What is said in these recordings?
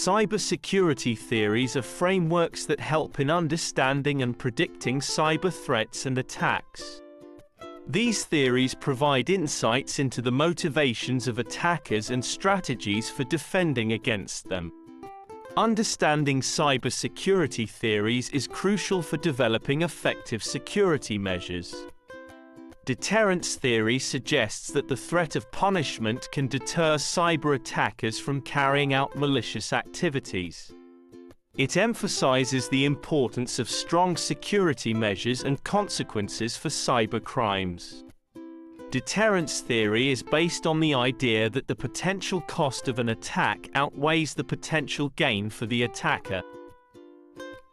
Cybersecurity theories are frameworks that help in understanding and predicting cyber threats and attacks. These theories provide insights into the motivations of attackers and strategies for defending against them. Understanding cybersecurity theories is crucial for developing effective security measures. Deterrence theory suggests that the threat of punishment can deter cyber attackers from carrying out malicious activities. It emphasizes the importance of strong security measures and consequences for cyber crimes. Deterrence theory is based on the idea that the potential cost of an attack outweighs the potential gain for the attacker.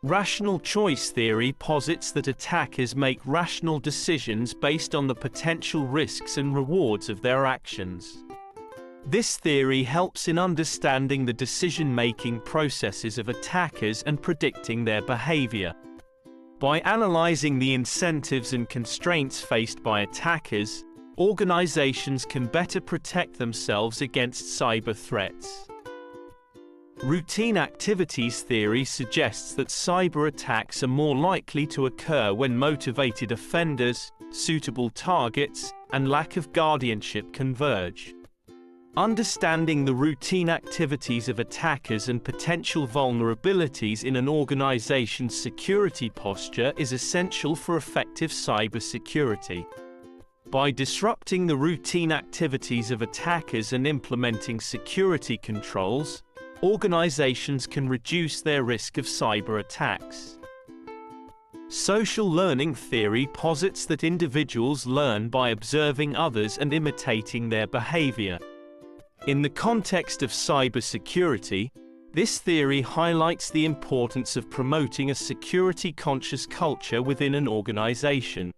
Rational choice theory posits that attackers make rational decisions based on the potential risks and rewards of their actions. This theory helps in understanding the decision-making processes of attackers and predicting their behavior. By analyzing the incentives and constraints faced by attackers, organizations can better protect themselves against cyber threats. Routine activities theory suggests that cyber attacks are more likely to occur when motivated offenders, suitable targets, and lack of guardianship converge. Understanding the routine activities of attackers and potential vulnerabilities in an organization's security posture is essential for effective cybersecurity. By disrupting the routine activities of attackers and implementing security controls, organizations can reduce their risk of cyber attacks. Social learning theory posits that individuals learn by observing others and imitating their behavior. In the context of cybersecurity, this theory highlights the importance of promoting a security-conscious culture within an organization.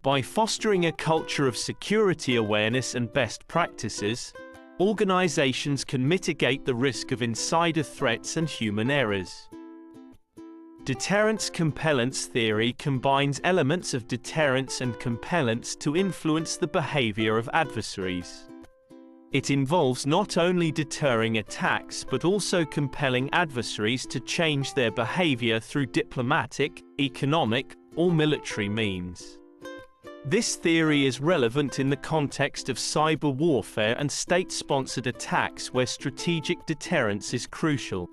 By fostering a culture of security awareness and best practices, organizations can mitigate the risk of insider threats and human errors. Deterrence compellence theory combines elements of deterrence and compellence to influence the behavior of adversaries. It involves not only deterring attacks but also compelling adversaries to change their behavior through diplomatic, economic, or military means. This theory is relevant in the context of cyber warfare and state-sponsored attacks where strategic deterrence is crucial.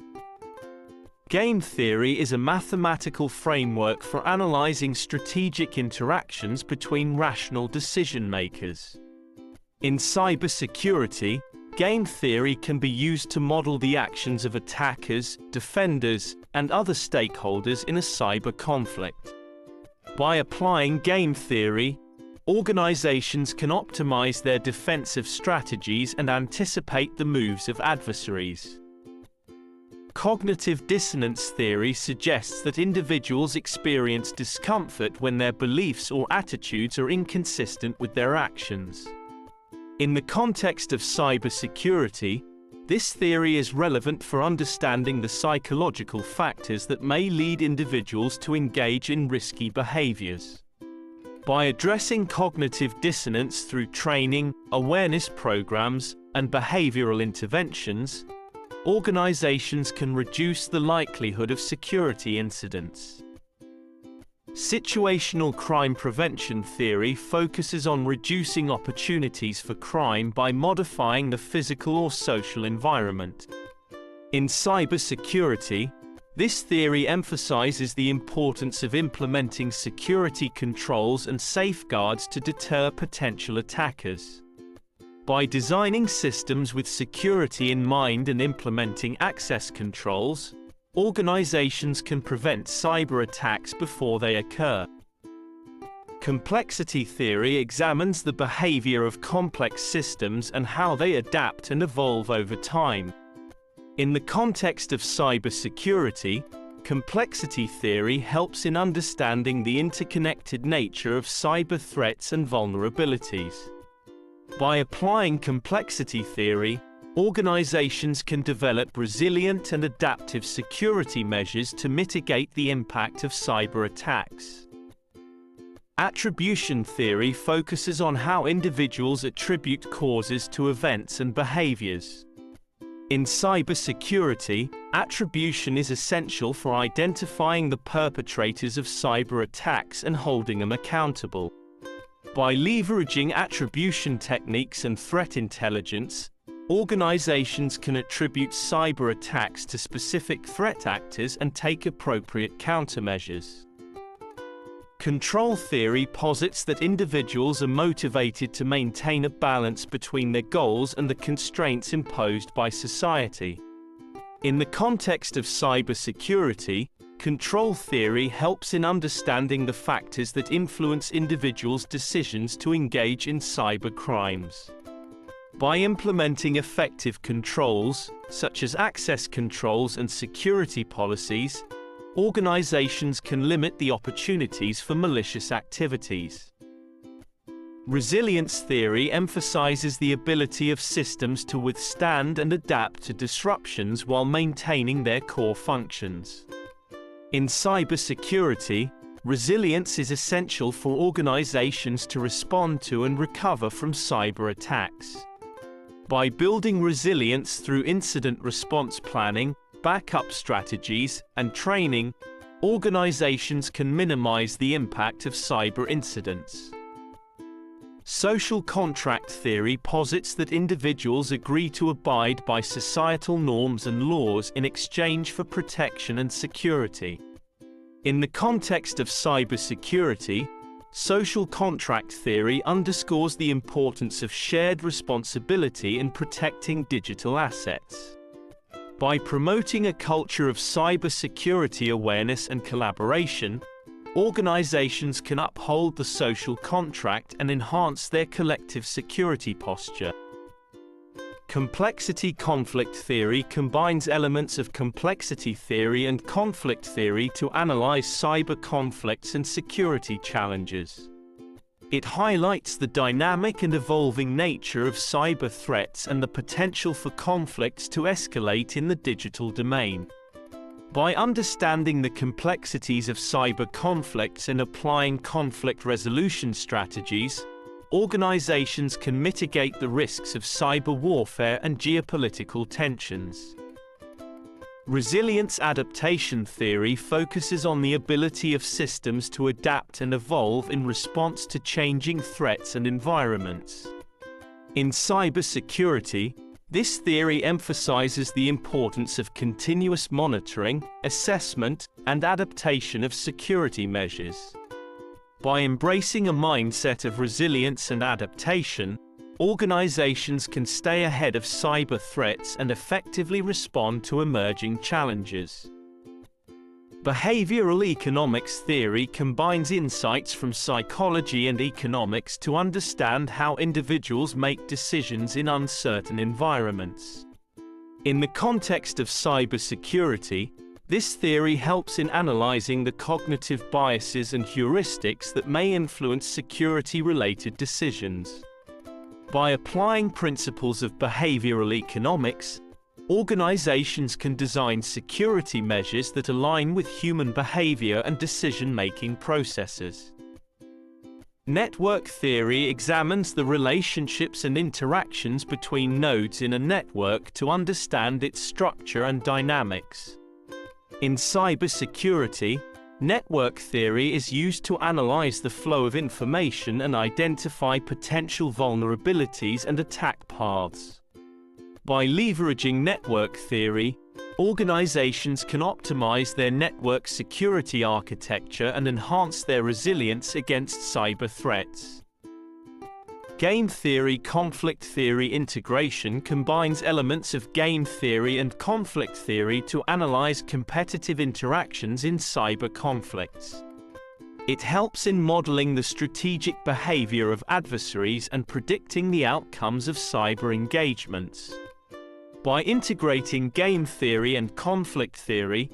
Game theory is a mathematical framework for analyzing strategic interactions between rational decision-makers. In cybersecurity, game theory can be used to model the actions of attackers, defenders, and other stakeholders in a cyber conflict. By applying game theory, organizations can optimize their defensive strategies and anticipate the moves of adversaries. Cognitive dissonance theory suggests that individuals experience discomfort when their beliefs or attitudes are inconsistent with their actions. In the context of cybersecurity, this theory is relevant for understanding the psychological factors that may lead individuals to engage in risky behaviors. By addressing cognitive dissonance through training, awareness programs, and behavioral interventions, organizations can reduce the likelihood of security incidents. Situational crime prevention theory focuses on reducing opportunities for crime by modifying the physical or social environment. In cybersecurity, this theory emphasizes the importance of implementing security controls and safeguards to deter potential attackers. By designing systems with security in mind and implementing access controls, organizations can prevent cyber attacks before they occur. Complexity theory examines the behavior of complex systems and how they adapt and evolve over time. In the context of cybersecurity, complexity theory helps in understanding the interconnected nature of cyber threats and vulnerabilities. By applying complexity theory, organizations can develop resilient and adaptive security measures to mitigate the impact of cyber attacks. Attribution theory focuses on how individuals attribute causes to events and behaviors. In cybersecurity, attribution is essential for identifying the perpetrators of cyber attacks and holding them accountable. By leveraging attribution techniques and threat intelligence, organizations can attribute cyber attacks to specific threat actors and take appropriate countermeasures. Control theory posits that individuals are motivated to maintain a balance between their goals and the constraints imposed by society. In the context of cybersecurity, control theory helps in understanding the factors that influence individuals' decisions to engage in cyber crimes. By implementing effective controls, such as access controls and security policies, organizations can limit the opportunities for malicious activities. Resilience theory emphasizes the ability of systems to withstand and adapt to disruptions while maintaining their core functions. In cybersecurity, resilience is essential for organizations to respond to and recover from cyber attacks. By building resilience through incident response planning, backup strategies, and training, organizations can minimize the impact of cyber incidents. Social contract theory posits that individuals agree to abide by societal norms and laws in exchange for protection and security. In the context of cybersecurity, social contract theory underscores the importance of shared responsibility in protecting digital assets. By promoting a culture of cybersecurity awareness and collaboration, organizations can uphold the social contract and enhance their collective security posture. Complexity conflict theory combines elements of complexity theory and conflict theory to analyze cyber conflicts and security challenges. It highlights the dynamic and evolving nature of cyber threats and the potential for conflicts to escalate in the digital domain. By understanding the complexities of cyber conflicts and applying conflict resolution strategies, organizations can mitigate the risks of cyber warfare and geopolitical tensions. Resilience adaptation theory focuses on the ability of systems to adapt and evolve in response to changing threats and environments. In cybersecurity, this theory emphasizes the importance of continuous monitoring, assessment, and adaptation of security measures. By embracing a mindset of resilience and adaptation, organizations can stay ahead of cyber threats and effectively respond to emerging challenges. Behavioral economics theory combines insights from psychology and economics to understand how individuals make decisions in uncertain environments. In the context of cybersecurity, this theory helps in analyzing the cognitive biases and heuristics that may influence security-related decisions. By applying principles of behavioral economics, organizations can design security measures that align with human behavior and decision-making processes. Network theory examines the relationships and interactions between nodes in a network to understand its structure and dynamics. In cybersecurity, network theory is used to analyze the flow of information and identify potential vulnerabilities and attack paths. By leveraging network theory, organizations can optimize their network security architecture and enhance their resilience against cyber threats. Game theory conflict theory integration combines elements of game theory and conflict theory to analyze competitive interactions in cyber conflicts. It helps in modeling the strategic behavior of adversaries and predicting the outcomes of cyber engagements. By integrating game theory and conflict theory,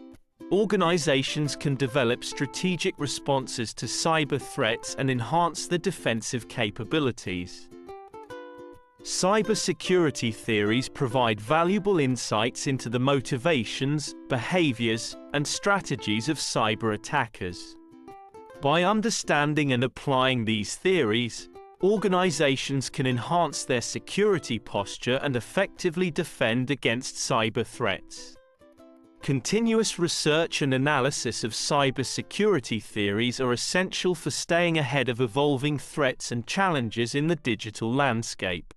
organizations can develop strategic responses to cyber threats and enhance their defensive capabilities. Cybersecurity theories provide valuable insights into the motivations, behaviors, and strategies of cyber attackers. By understanding and applying these theories, organizations can enhance their security posture and effectively defend against cyber threats. Continuous research and analysis of cybersecurity theories are essential for staying ahead of evolving threats and challenges in the digital landscape.